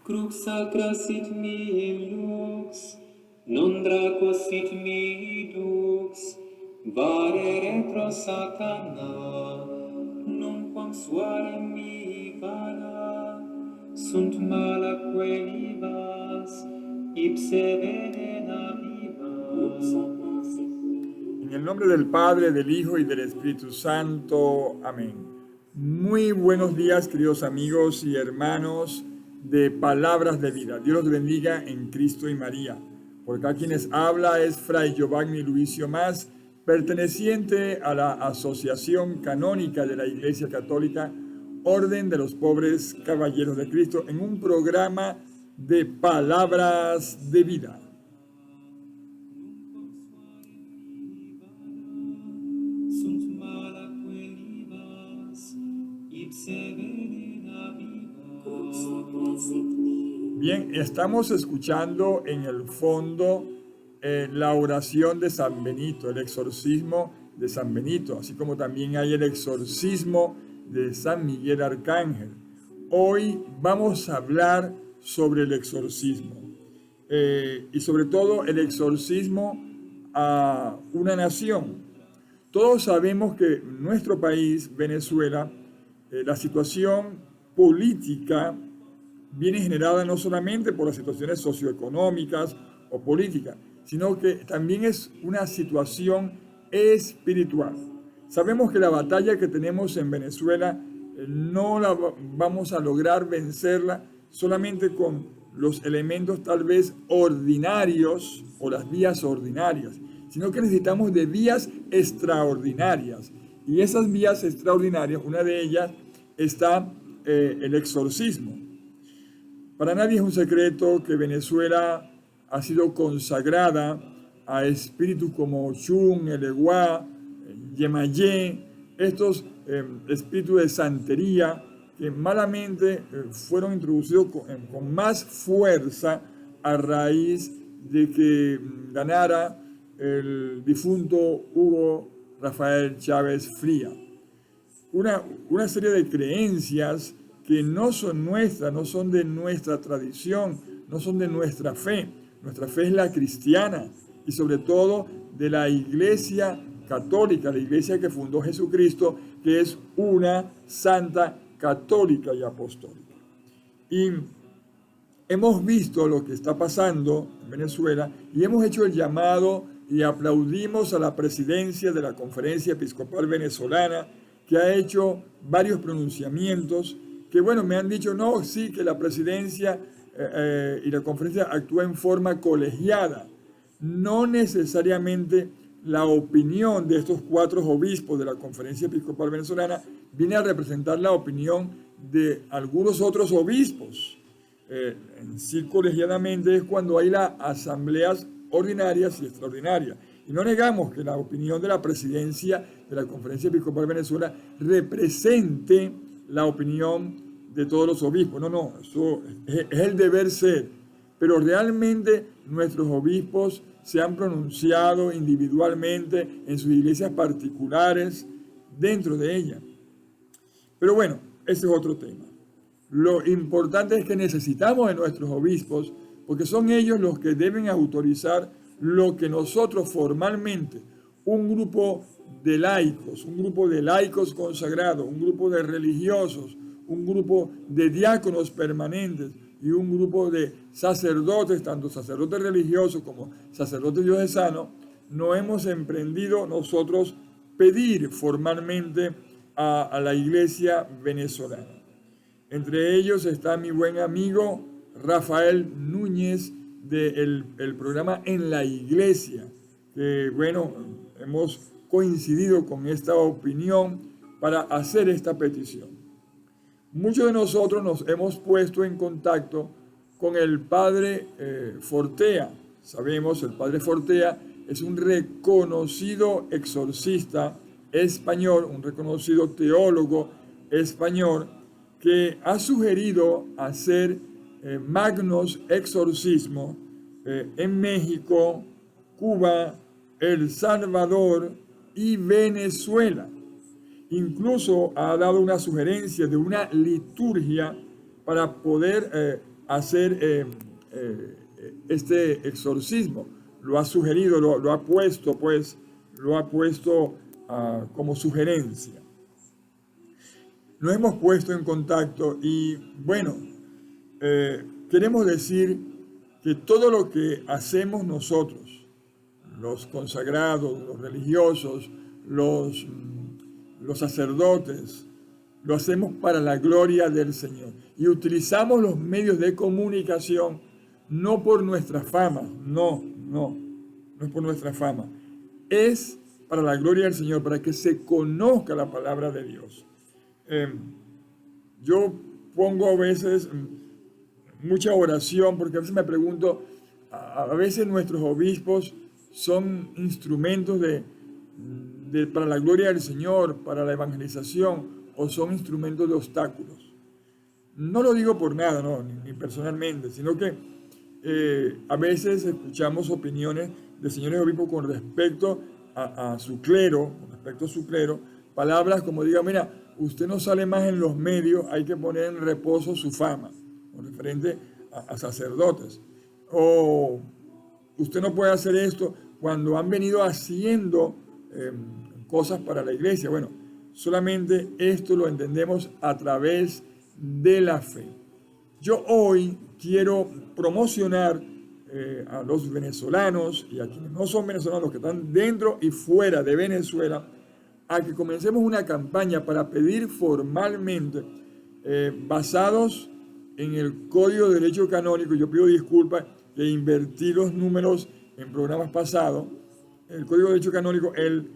Crux sacra sit mi lux, non draco sit mi dux, vare retro satana, nunquam suare mi vana, sunt mala quelibas, ipse venena vivas. En el nombre del Padre, del Hijo y del Espíritu Santo. Amén. Muy buenos días, queridos amigos y hermanos de Palabras de Vida. Dios los bendiga en Cristo y María. Por acá quienes habla es Fray Giovanni Luicio Mas, perteneciente a la Asociación Canónica de la Iglesia Católica, Orden de los Pobres Caballeros de Cristo, en un programa de Palabras de Vida. Bien, estamos escuchando en el fondo la oración de San Benito, el exorcismo de San Benito, así como también hay el exorcismo de San Miguel Arcángel. Hoy vamos a hablar sobre el exorcismo y sobre todo el exorcismo a una nación. Todos sabemos que en nuestro país, Venezuela, la situación política viene generada no solamente por las situaciones socioeconómicas o políticas, sino que también es una situación espiritual. Sabemos que la batalla que tenemos en Venezuela no la vamos a lograr vencerla solamente con los elementos tal vez ordinarios o las vías ordinarias, sino que necesitamos de vías extraordinarias. Y esas vías extraordinarias, una de ellas está el exorcismo. Para nadie es un secreto que Venezuela ha sido consagrada a espíritus como Ochun, Eleguá, Yemayé, estos espíritus de santería que malamente fueron introducidos con más fuerza a raíz de que ganara el difunto Hugo Rafael Chávez Fría. Una serie de creencias que no son nuestras, no son de nuestra tradición, no son de nuestra fe. Nuestra fe es la cristiana y sobre todo de la Iglesia Católica, la iglesia que fundó Jesucristo, que es una santa católica y apostólica. Y hemos visto lo que está pasando en Venezuela y hemos hecho el llamado y aplaudimos a la presidencia de la Conferencia Episcopal Venezolana, que ha hecho varios pronunciamientos que, bueno, me han dicho, no, sí, que la presidencia y la conferencia actúa en forma colegiada. No necesariamente la opinión de estos 4 obispos de la Conferencia Episcopal Venezolana viene a representar la opinión de algunos otros obispos. En sí, colegiadamente es cuando hay las asambleas ordinarias y extraordinarias. Y no negamos que la opinión de la presidencia de la Conferencia Episcopal Venezuela represente la opinión de todos los obispos. No, eso es el deber ser. Pero realmente nuestros obispos se han pronunciado individualmente en sus iglesias particulares dentro de ella. Pero bueno, ese es otro tema. Lo importante es que necesitamos de nuestros obispos porque son ellos los que deben autorizar lo que nosotros formalmente, un grupo de laicos consagrados, un grupo de religiosos, un grupo de diáconos permanentes y un grupo de sacerdotes, tanto sacerdotes religiosos como sacerdotes diocesanos, no hemos emprendido nosotros pedir formalmente a la iglesia venezolana. Entre ellos está mi buen amigo Rafael Núñez del programa En la Iglesia, que bueno, hemos coincidido con esta opinión para hacer esta petición. Muchos de nosotros nos hemos puesto en contacto con el padre Fortea. Sabemos, el padre Fortea es un reconocido exorcista español, un reconocido teólogo español, que ha sugerido hacer magnos exorcismos en México, Cuba, El Salvador y Venezuela. Incluso ha dado una sugerencia de una liturgia para poder hacer este exorcismo. Lo ha sugerido, lo ha puesto, pues, como sugerencia. Nos hemos puesto en contacto y, bueno, queremos decir que todo lo que hacemos nosotros, los consagrados, los religiosos, los sacerdotes, lo hacemos para la gloria del Señor. Y utilizamos los medios de comunicación no por nuestra fama, no es por nuestra fama. Es para la gloria del Señor, para que se conozca la palabra de Dios. Yo pongo a veces mucha oración, porque a veces me pregunto, a veces nuestros obispos son instrumentos para la gloria del Señor, para la evangelización, o son instrumentos de obstáculos. No lo digo por nada, no, ni personalmente, sino que a veces escuchamos opiniones de señores obispos con respecto a su clero, palabras como diga, mira, usted no sale más en los medios, hay que poner en reposo su fama, con referente a sacerdotes. O usted no puede hacer esto cuando han venido haciendo cosas para la iglesia. Bueno, solamente esto lo entendemos a través de la fe. Yo hoy quiero promocionar a los venezolanos y a quienes no son venezolanos, los que están dentro y fuera de Venezuela, a que comencemos una campaña para pedir formalmente, basados en el Código de Derecho Canónico. Yo pido disculpas que invertí los números en programas pasados. El Código de Derecho Canónico, el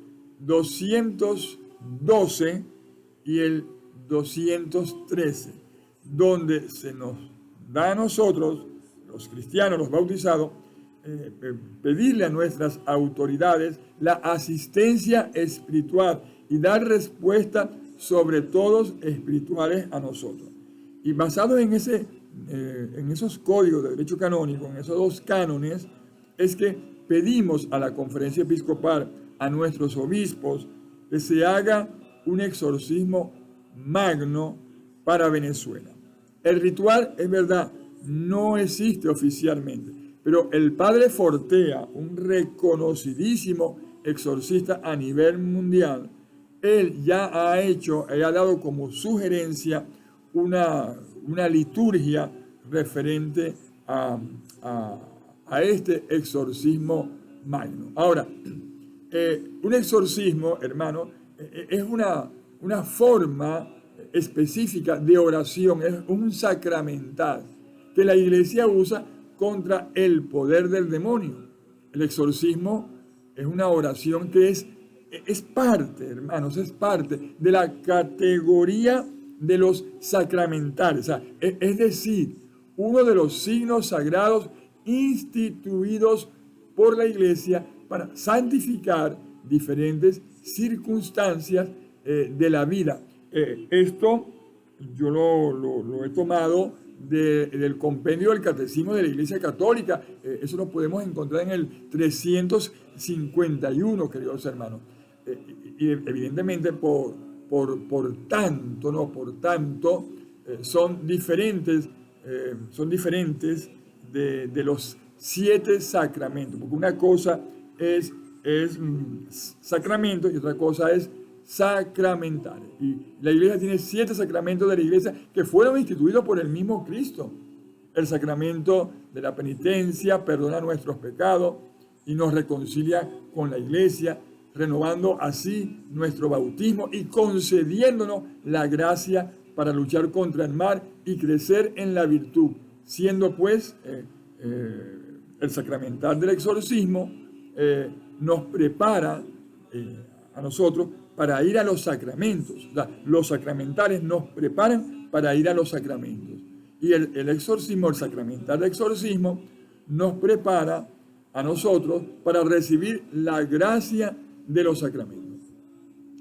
212 y el 213, donde se nos da a nosotros, los cristianos, los bautizados, pedirle a nuestras autoridades la asistencia espiritual y dar respuesta sobre todos espirituales a nosotros. Y basado en esos códigos de derecho canónico, en esos dos cánones, es que pedimos a la Conferencia Episcopal, a nuestros obispos, que se haga un exorcismo magno para Venezuela. El ritual, es verdad, no existe oficialmente, pero el padre Fortea, un reconocidísimo exorcista a nivel mundial, él ya ha dado como sugerencia una liturgia referente a este exorcismo magno. Ahora, un exorcismo, hermano, es una forma específica de oración, es un sacramental que la iglesia usa contra el poder del demonio. El exorcismo es una oración que es parte, hermanos, es parte de la categoría de los sacramentales. O sea, es decir, uno de los signos sagrados instituidos por la iglesia para santificar diferentes circunstancias de la vida. Esto yo lo he tomado del compendio del Catecismo de la Iglesia Católica. Eso lo podemos encontrar en el 351, queridos hermanos. Y evidentemente por tanto, son diferentes de los 7 sacramentos, porque una cosa es sacramento y otra cosa es sacramental. Y la iglesia tiene 7 sacramentos de la iglesia que fueron instituidos por el mismo Cristo. El sacramento de la penitencia perdona nuestros pecados y nos reconcilia con la iglesia, renovando así nuestro bautismo y concediéndonos la gracia para luchar contra el mal y crecer en la virtud, siendo pues el sacramental del exorcismo nos prepara a nosotros para ir a los sacramentos. O sea, los sacramentales nos preparan para ir a los sacramentos. Y el exorcismo, el sacramental del exorcismo, nos prepara a nosotros para recibir la gracia de los sacramentos.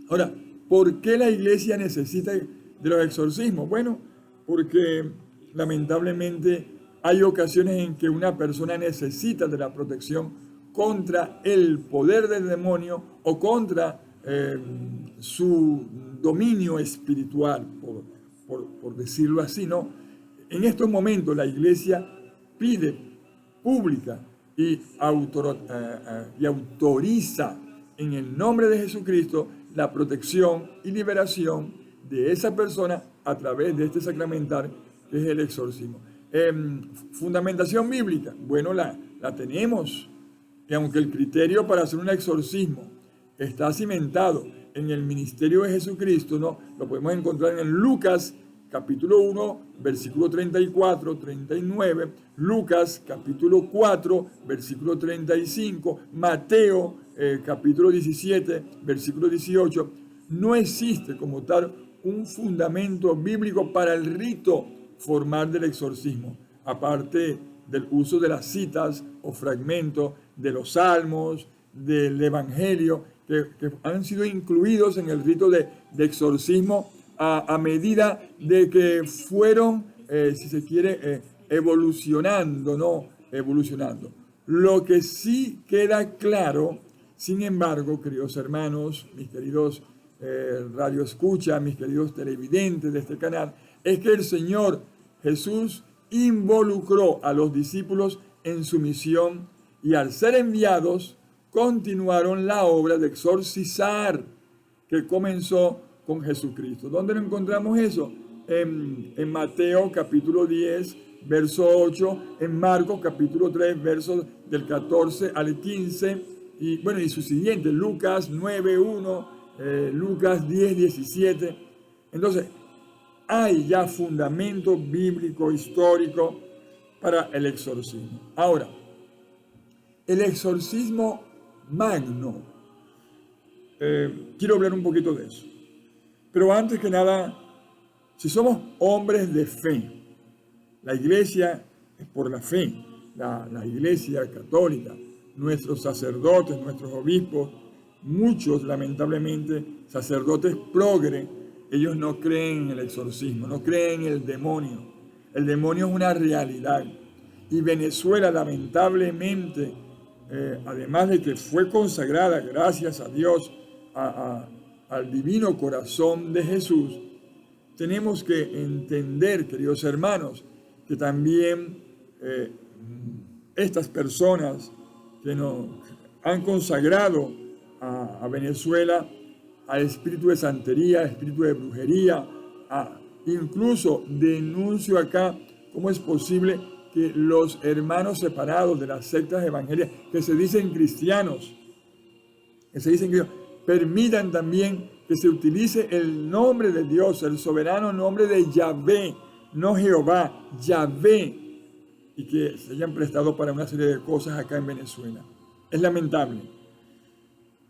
Ahora, ¿por qué la iglesia necesita de los exorcismos? Bueno, porque lamentablemente hay ocasiones en que una persona necesita de la protección contra el poder del demonio o contra su dominio espiritual, por decirlo así, ¿no? En estos momentos la iglesia pide pública y autoriza en el nombre de Jesucristo la protección y liberación de esa persona a través de este sacramental que es el exorcismo. Fundamentación bíblica, bueno, la tenemos, que aunque el criterio para hacer un exorcismo está cimentado en el ministerio de Jesucristo, ¿no? Lo podemos encontrar en Lucas capítulo 1, versículo 34, 39, Lucas capítulo 4, versículo 35, Mateo capítulo 17, versículo 18. No existe como tal un fundamento bíblico para el rito formal del exorcismo, aparte del uso de las citas o fragmentos de los salmos, del evangelio, que han sido incluidos en el rito de exorcismo a medida de que fueron, si se quiere, evolucionando, ¿no? Evolucionando. Lo que sí queda claro, sin embargo, queridos hermanos, mis queridos radioescuchas, mis queridos televidentes de este canal, es que el Señor Jesús involucró a los discípulos en su misión y al ser enviados continuaron la obra de exorcizar que comenzó con Jesucristo. ¿Dónde lo encontramos eso? En Mateo capítulo 10, verso 8, en Marcos capítulo 3, versos del 14 al 15, y bueno, y su siguiente, Lucas 9, 1, Lucas 10, 17. Entonces, hay ya fundamento bíblico, histórico para el exorcismo. Ahora, el exorcismo magno, quiero hablar un poquito de eso. Pero antes que nada, si somos hombres de fe, la iglesia es por la fe, la iglesia católica, nuestros sacerdotes, nuestros obispos, muchos lamentablemente sacerdotes progre, ellos no creen en el exorcismo, no creen en el demonio. El demonio es una realidad. Y Venezuela lamentablemente, además de que fue consagrada, gracias a Dios, al divino corazón de Jesús, tenemos que entender, queridos hermanos, que también estas personas que nos han consagrado a Venezuela al espíritu de santería, espíritu de brujería, incluso denuncio acá cómo es posible que los hermanos separados de las sectas evangélicas que se dicen cristianos, permitan también que se utilice el nombre de Dios, el soberano nombre de Yahvé, no Jehová, Yahvé, y que se hayan prestado para una serie de cosas acá en Venezuela. Es lamentable.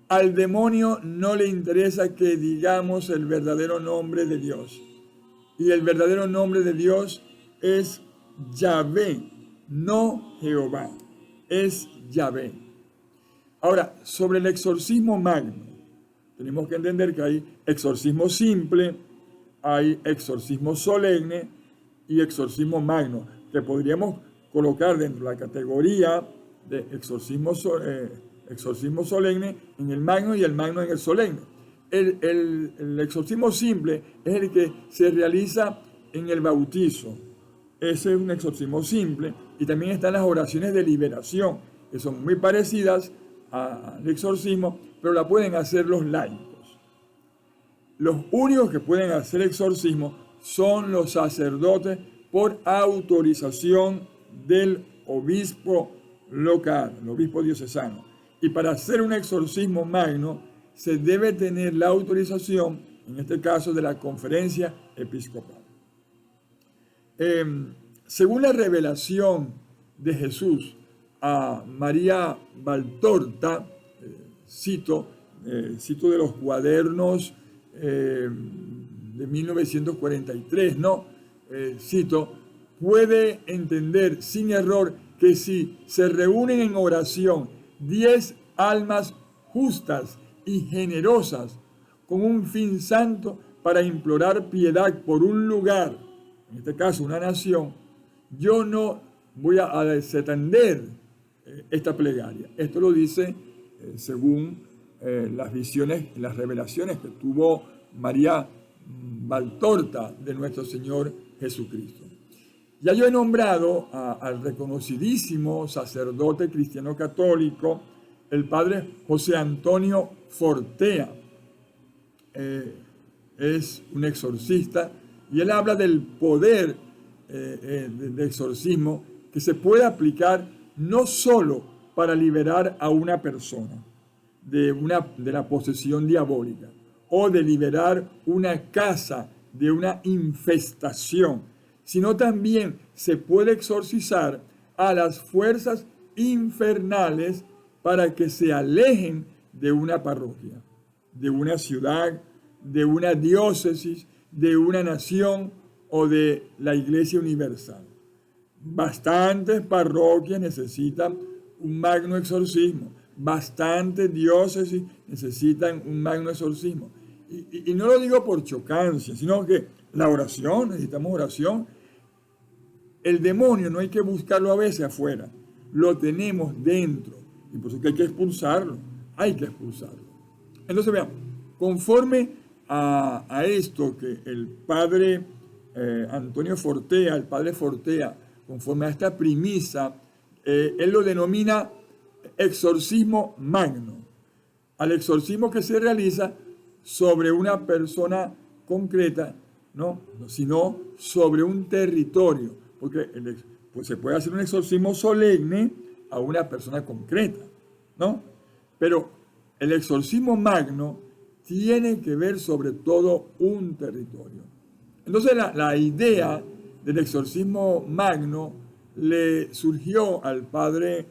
Al demonio no le interesa que digamos el verdadero nombre de Dios. Y el verdadero nombre de Dios es Yahvé, no Jehová, es Yahvé. Ahora, sobre el exorcismo magno, tenemos que entender que hay exorcismo simple, hay exorcismo solemne y exorcismo magno, que podríamos colocar dentro de la categoría de exorcismo solemne en el magno y el magno en el solemne. El exorcismo simple es el que se realiza en el bautizo. Ese es un exorcismo simple. Y también están las oraciones de liberación, que son muy parecidas al exorcismo, pero la pueden hacer los laicos. Los únicos que pueden hacer exorcismo son los sacerdotes por autorización del obispo local, el obispo diocesano. Y para hacer un exorcismo magno se debe tener la autorización, en este caso, de la conferencia episcopal. Según la revelación de Jesús a María Valtorta, cito de los cuadernos de 1943, cito, puede entender sin error que si se reúnen en oración 10 almas justas y generosas con un fin santo para implorar piedad por un lugar, en este caso una nación, yo no voy a desatender esta plegaria. Esto lo dice según las visiones, las revelaciones que tuvo María Valtorta de nuestro Señor Jesucristo. Ya yo he nombrado al reconocidísimo sacerdote cristiano católico, el padre José Antonio Fortea. Es un exorcista y él habla del poder del exorcismo que se puede aplicar no solo para liberar a una persona de la posesión diabólica o de liberar una casa de una infestación, sino también se puede exorcizar a las fuerzas infernales para que se alejen de una parroquia, de una ciudad, de una diócesis, de una nación o de la Iglesia Universal. Bastantes parroquias necesitan un magno exorcismo, bastantes diócesis necesitan un magno exorcismo. Y no lo digo por chocancia, sino que la oración, necesitamos oración. El demonio no hay que buscarlo a veces afuera, lo tenemos dentro. Y por eso que hay que expulsarlo, Entonces vean, conforme a esto que el padre Antonio Fortea, el padre Fortea, conforme a esta premisa, él lo denomina exorcismo magno, al exorcismo que se realiza sobre una persona concreta, no, sino sobre un territorio, porque pues se puede hacer un exorcismo solemne a una persona concreta, ¿no? Pero el exorcismo magno tiene que ver sobre todo un territorio. Entonces la idea del exorcismo magno le surgió al padre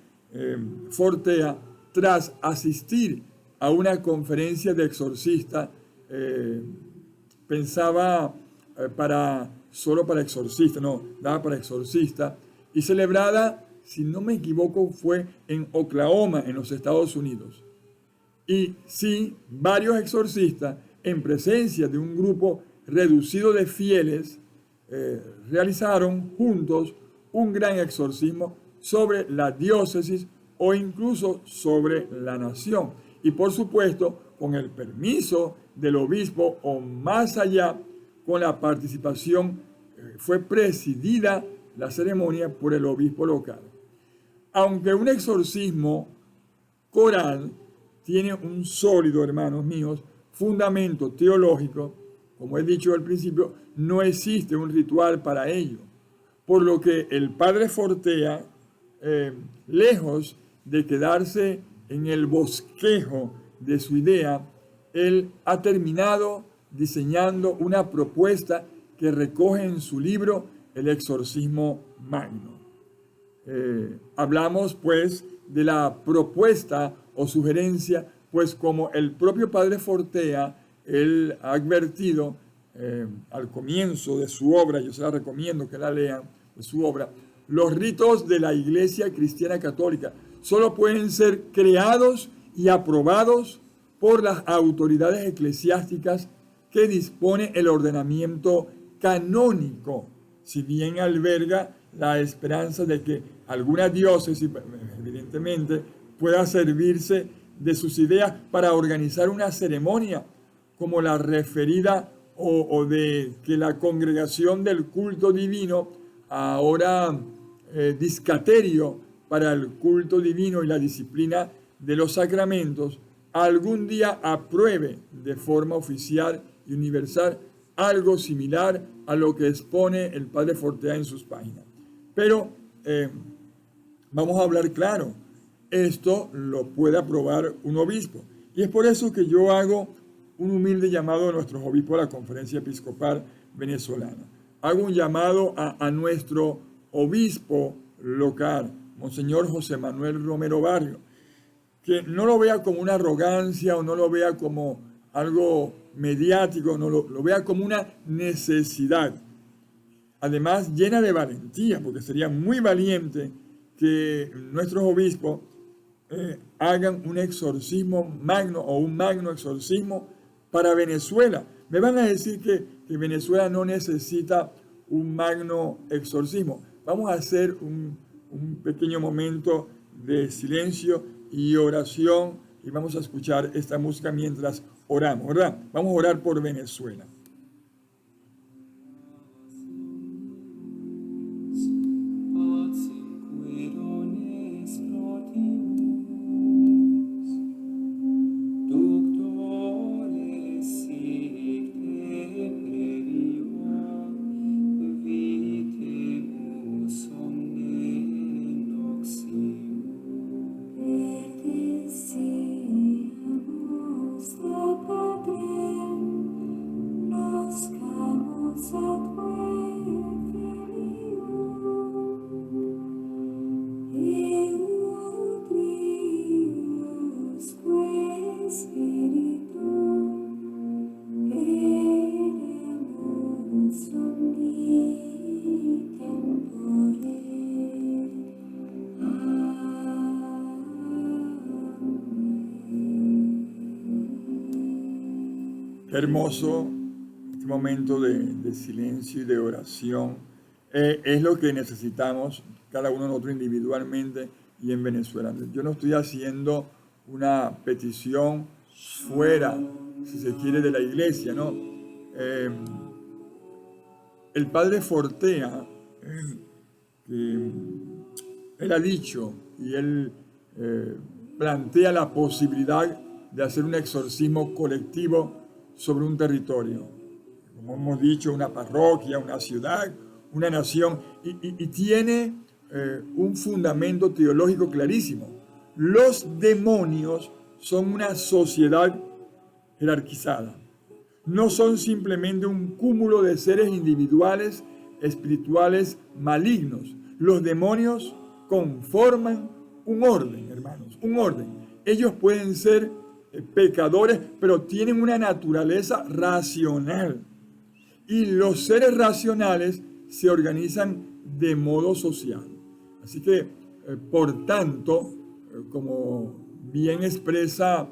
Fortea tras asistir a una conferencia de exorcistas. Pensaba solo para exorcistas, no, daba para exorcistas, y celebrada, si no me equivoco, fue en Oklahoma, en los Estados Unidos. Y sí, varios exorcistas, en presencia de un grupo reducido de fieles, realizaron juntos un gran exorcismo sobre la diócesis o incluso sobre la nación. Y por supuesto, con el permiso del obispo o más allá, con la participación, fue presidida la ceremonia por el obispo local. Aunque un exorcismo coral tiene un sólido, hermanos míos, fundamento teológico, como he dicho al principio, no existe un ritual para ello. Por lo que el padre Fortea, lejos de quedarse en el bosquejo de su idea, él ha terminado diseñando una propuesta que recoge en su libro El exorcismo magno. Hablamos pues de la propuesta o sugerencia, pues como el propio padre Fortea, él ha advertido al comienzo de su obra, yo se la recomiendo que la lean, de su obra, los ritos de la Iglesia Cristiana Católica solo pueden ser creados y aprobados por las autoridades eclesiásticas que dispone el ordenamiento canónico, si bien alberga la esperanza de que alguna diócesis, evidentemente, pueda servirse de sus ideas para organizar una ceremonia como la referida o de que la congregación del culto divino, ahora discaterio para el culto divino y la disciplina de los sacramentos, algún día apruebe de forma oficial y universal algo similar a lo que expone el padre Fortea en sus páginas. Pero vamos a hablar claro, esto lo puede aprobar un obispo. Y es por eso que yo hago un humilde llamado a nuestros obispos de la Conferencia Episcopal Venezolana. Hago un llamado a nuestro obispo local, Monseñor José Manuel Romero Barrio, que no lo vea como una arrogancia o no lo vea como algo mediático, no lo vea como una necesidad. Además, llena de valentía, porque sería muy valiente que nuestros obispos hagan un exorcismo magno o un magno exorcismo para Venezuela. Me van a decir que Venezuela no necesita un magno exorcismo. Vamos a hacer un pequeño momento de silencio y oración y vamos a escuchar esta música mientras oramos, ¿verdad? Vamos a orar por Venezuela. Qué hermoso este momento de silencio y de oración. Es lo que necesitamos cada uno de nosotros individualmente y en Venezuela. Yo no estoy haciendo una petición fuera, si se quiere, de la iglesia, ¿no? El padre Fortea, él ha dicho y él plantea la posibilidad de hacer un exorcismo colectivo sobre un territorio, como hemos dicho, una parroquia, una ciudad, una nación, y tiene un fundamento teológico clarísimo. Los demonios son una sociedad jerarquizada. No son simplemente un cúmulo de seres individuales, espirituales, malignos. Los demonios conforman un orden, hermanos, un orden. Ellos pueden ser pecadores, pero tienen una naturaleza racional. Y los seres racionales se organizan de modo social. Así que, por tanto, como bien expresa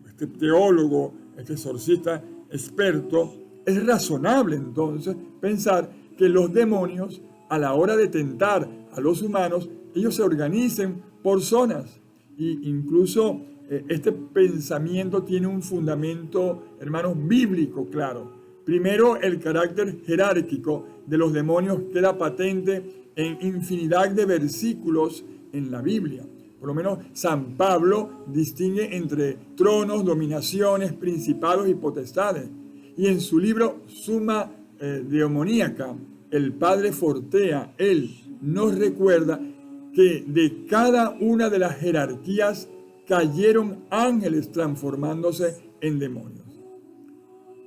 este teólogo, este exorcista experto, es razonable entonces pensar que los demonios, a la hora de tentar a los humanos, ellos se organicen por zonas. E incluso este pensamiento tiene un fundamento, hermanos, bíblico, claro. Primero, el carácter jerárquico de los demonios queda patente en infinidad de versículos en la Biblia. Por lo menos San Pablo distingue entre tronos, dominaciones, principados y potestades. Y en su libro Summa Demoníaca, el padre Fortea, él nos recuerda que de cada una de las jerarquías cayeron ángeles transformándose en demonios.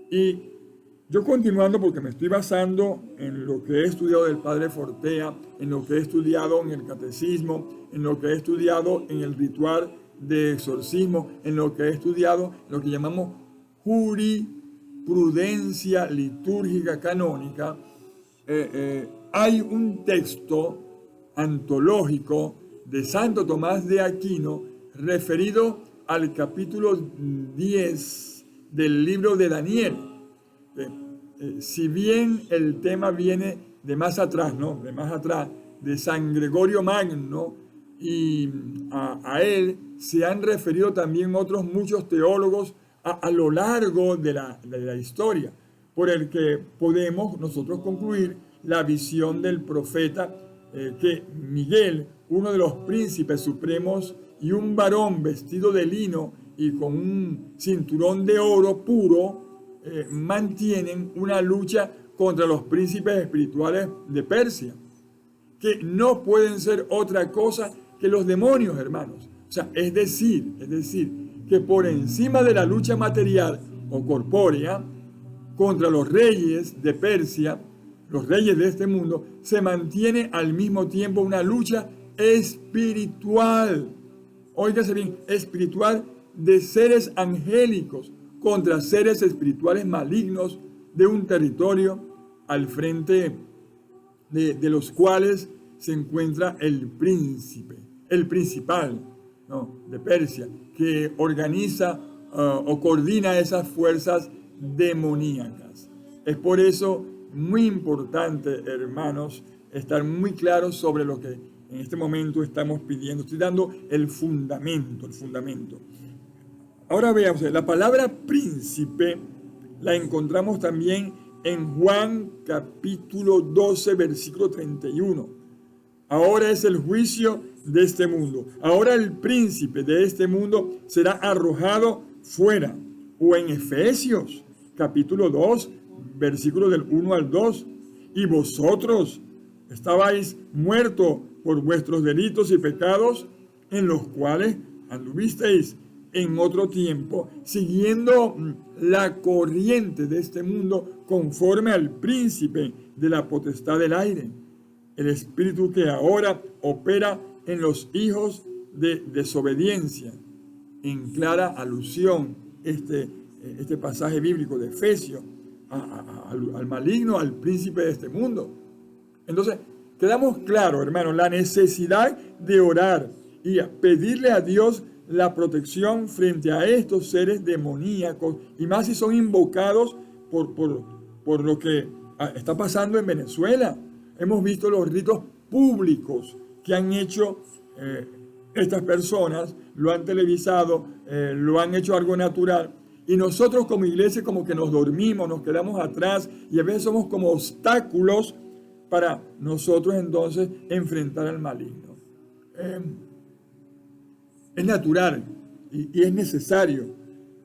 Y yo continuando, porque me estoy basando en lo que he estudiado del padre Fortea, en lo que he estudiado en el catecismo, en lo que he estudiado en el ritual de exorcismo, en lo que he estudiado, lo que llamamos jurisprudencia litúrgica canónica, hay un texto antológico de Santo Tomás de Aquino referido al capítulo 10 del libro de Daniel. Si bien el tema viene de más atrás, ¿no? De más atrás, de San Gregorio Magno, y a él se han referido también otros muchos teólogos a lo largo de la historia, por el que podemos nosotros concluir la visión del profeta que Miguel, uno de los príncipes supremos y un varón vestido de lino y con un cinturón de oro puro, mantienen una lucha contra los príncipes espirituales de Persia, que no pueden ser otra cosa que los demonios, hermanos. O sea, es decir, que por encima de la lucha material o corpórea contra los reyes de Persia, los reyes de este mundo, se mantiene al mismo tiempo una lucha espiritual. Óigase bien, espiritual, de seres angélicos contra seres espirituales malignos de un territorio al frente de los cuales se encuentra el príncipe, el principal, ¿no?, de Persia, que organiza o coordina esas fuerzas demoníacas. Es por eso muy importante, hermanos, estar muy claros sobre lo que en este momento estamos pidiendo. Estoy dando el fundamento. Ahora veamos, la palabra príncipe la encontramos también en Juan capítulo 12, versículo 31. Ahora es el juicio de este mundo. Ahora el príncipe de este mundo será arrojado fuera. O en Efesios capítulo 2, versículo del 1 al 2. Y vosotros estabais muertos por vuestros delitos y pecados, en los cuales anduvisteis en otro tiempo, siguiendo la corriente de este mundo conforme al príncipe de la potestad del aire, el espíritu que ahora opera en los hijos de desobediencia. En clara alusión este pasaje bíblico de Efesios al maligno, al príncipe de este mundo. Entonces, quedamos claros, hermanos, la necesidad de orar y pedirle a Dios la protección frente a estos seres demoníacos, y más si son invocados por lo que está pasando en Venezuela. Hemos visto los ritos públicos que han hecho estas personas, lo han televisado, lo han hecho algo natural, y nosotros como iglesia como que nos dormimos, nos quedamos atrás, y a veces somos como obstáculos para nosotros entonces enfrentar al maligno. Es natural y es necesario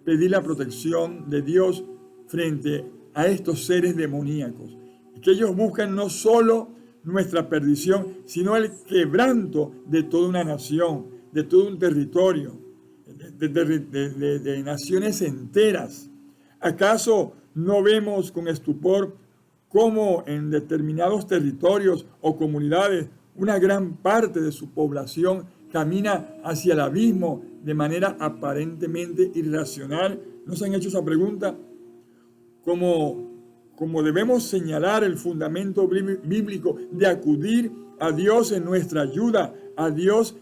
pedir la protección de Dios frente a estos seres demoníacos, que ellos buscan no solo nuestra perdición, sino el quebranto de toda una nación, de todo un territorio, de naciones enteras. ¿Acaso no vemos con estupor cómo en determinados territorios o comunidades una gran parte de su población camina hacia el abismo de manera aparentemente irracional? ¿No se han hecho esa pregunta? Como debemos señalar el fundamento bíblico de acudir a Dios en nuestra ayuda, a Dios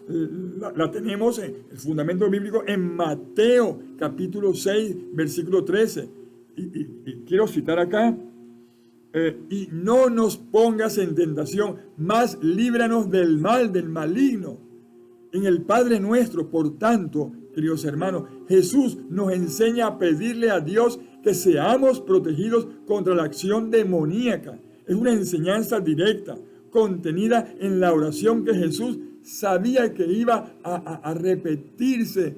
la tenemos, el fundamento bíblico en Mateo capítulo 6, versículo 13. Y quiero citar acá, y no nos pongas en tentación, mas líbranos del mal, del maligno. En el Padre nuestro, por tanto, queridos hermanos, Jesús nos enseña a pedirle a Dios que seamos protegidos contra la acción demoníaca. Es una enseñanza directa, contenida en la oración que Jesús sabía que iba a repetirse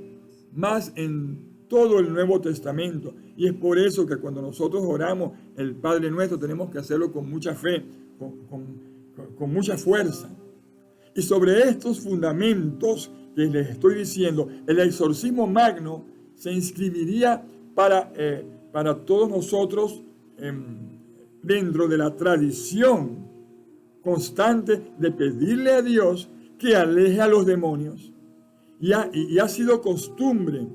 más en todo el Nuevo Testamento. Y es por eso que cuando nosotros oramos el Padre Nuestro tenemos que hacerlo con mucha fe, con mucha fuerza. Y sobre estos fundamentos que les estoy diciendo, el exorcismo magno se inscribiría para todos nosotros dentro de la tradición constante de pedirle a Dios que aleje a los demonios. Y ha sido costumbre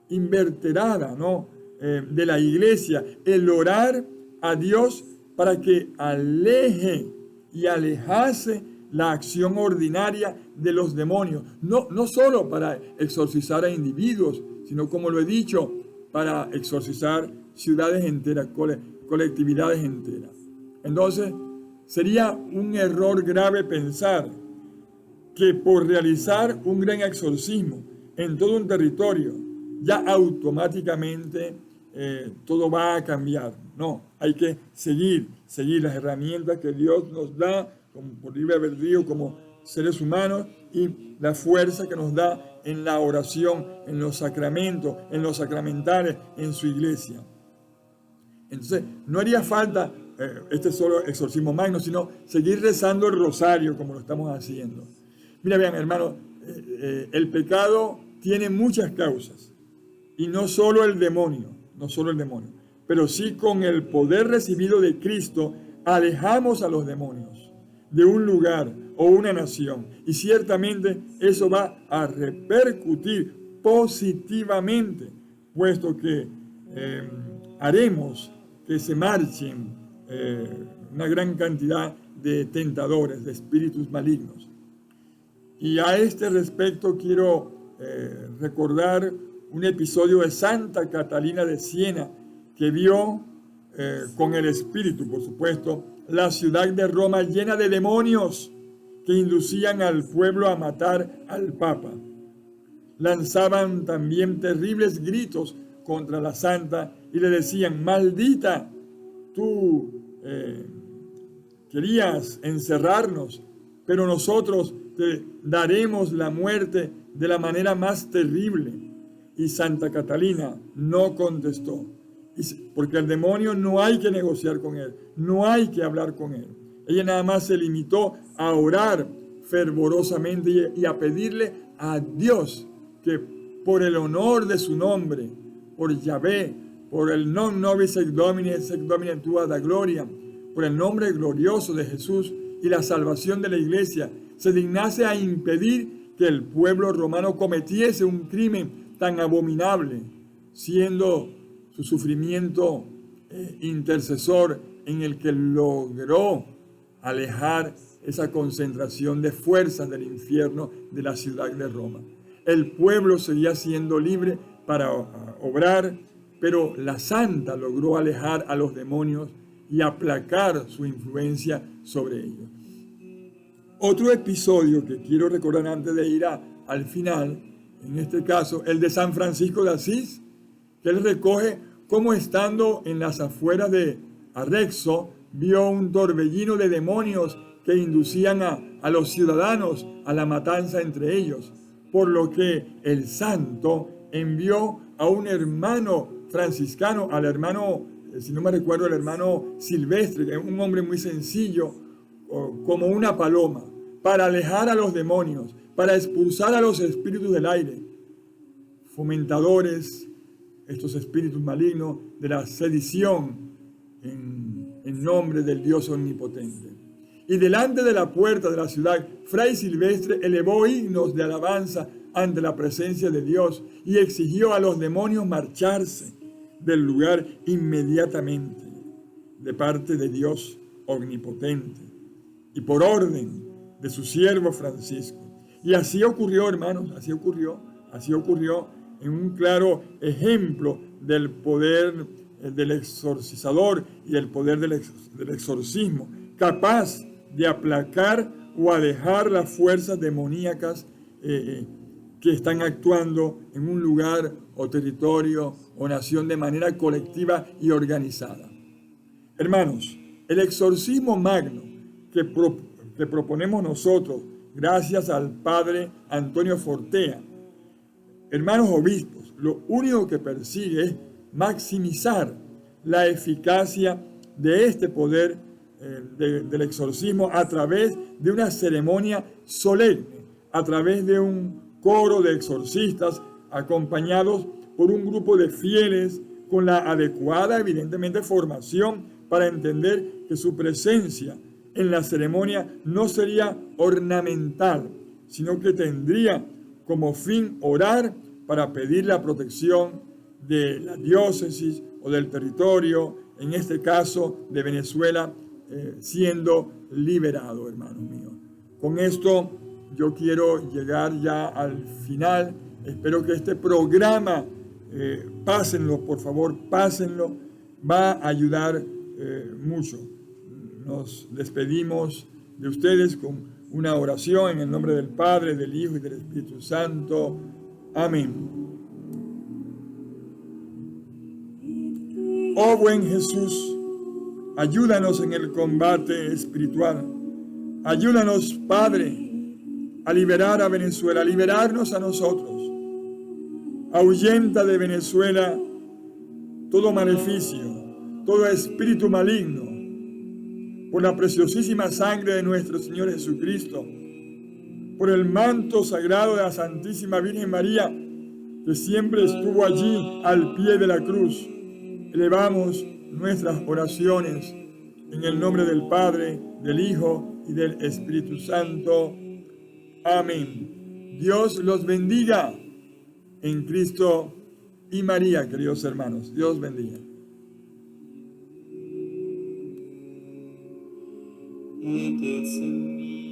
inverterada, ¿no?, de la iglesia el orar a Dios para que aleje y alejase la acción ordinaria de los demonios, no solo para exorcizar a individuos, sino, como lo he dicho, para exorcizar ciudades enteras, colectividades enteras. Entonces, sería un error grave pensar que por realizar un gran exorcismo en todo un territorio, ya automáticamente todo va a cambiar. No, hay que seguir las herramientas que Dios nos da por libre albedrío como seres humanos, y la fuerza que nos da en la oración, en los sacramentos, en los sacramentales, en su iglesia. Entonces, no haría falta solo exorcismo magno, sino seguir rezando el rosario como lo estamos haciendo. Mira, vean, hermanos, el pecado tiene muchas causas, y no solo el demonio, pero sí con el poder recibido de Cristo alejamos a los demonios de un lugar o una nación, y ciertamente eso va a repercutir positivamente, puesto que haremos que se marchen una gran cantidad de tentadores, de espíritus malignos. Y a este respecto quiero recordar un episodio de Santa Catalina de Siena, que vio con el espíritu, por supuesto, la ciudad de Roma llena de demonios que inducían al pueblo a matar al Papa. Lanzaban también terribles gritos contra la santa y le decían: maldita, tú querías encerrarnos, pero nosotros te daremos la muerte de la manera más terrible. Y Santa Catalina no contestó, porque al demonio no hay que negociar con él, no hay que hablar con él. Ella nada más se limitó a orar fervorosamente y a pedirle a Dios que por el honor de su nombre, por Yahvé, por el non nobis sec domine tua da gloria, por el nombre glorioso de Jesús y la salvación de la iglesia, se dignase a impedir que el pueblo romano cometiese un crimen tan abominable, siendo su sufrimiento intercesor en el que logró alejar esa concentración de fuerzas del infierno de la ciudad de Roma. El pueblo seguía siendo libre para obrar, pero la santa logró alejar a los demonios y aplacar su influencia sobre ellos. Otro episodio que quiero recordar antes de ir al final, en este caso, el de San Francisco de Asís, que él recoge cómo estando en las afueras de Arezzo, vio un torbellino de demonios que inducían a los ciudadanos a la matanza entre ellos, por lo que el santo envió a un hermano franciscano, al hermano, si no me recuerdo, el hermano Silvestre, que es un hombre muy sencillo, como una paloma, para alejar a los demonios, para expulsar a los espíritus del aire, fomentadores, estos espíritus malignos de la sedición en nombre del Dios omnipotente. Y delante de la puerta de la ciudad, Fray Silvestre elevó himnos de alabanza ante la presencia de Dios y exigió a los demonios marcharse del lugar inmediatamente de parte de Dios omnipotente y por orden de su siervo Francisco. Y así ocurrió, hermanos, así ocurrió en un claro ejemplo del poder del exorcizador y el poder del exorcismo, capaz de aplacar o alejar las fuerzas demoníacas que están actuando en un lugar o territorio o nación de manera colectiva y organizada. Hermanos, el exorcismo magno que proponemos nosotros, gracias al padre Antonio Fortea, hermanos obispos, lo único que persigue es maximizar la eficacia de este poder del exorcismo a través de una ceremonia solemne, a través de un coro de exorcistas acompañados por un grupo de fieles con la adecuada, evidentemente, formación para entender que su presencia en la ceremonia no sería ornamental, sino que tendría como fin orar para pedir la protección de la diócesis o del territorio, en este caso de Venezuela, siendo liberado, hermanos míos. Con esto yo quiero llegar ya al final. Espero que este programa, pásenlo, por favor, pásenlo, va a ayudar mucho. Nos despedimos de ustedes con una oración en el nombre del Padre, del Hijo y del Espíritu Santo. Amén. Oh buen Jesús, ayúdanos en el combate espiritual. Ayúdanos, Padre, a liberar a Venezuela, a liberarnos a nosotros. Ahuyenta de Venezuela todo maleficio, todo espíritu maligno, por la preciosísima sangre de nuestro Señor Jesucristo, por el manto sagrado de la Santísima Virgen María, que siempre estuvo allí al pie de la cruz. Elevamos nuestras oraciones en el nombre del Padre, del Hijo y del Espíritu Santo. Amén. Dios los bendiga en Cristo y María, queridos hermanos. Dios bendiga. Et esse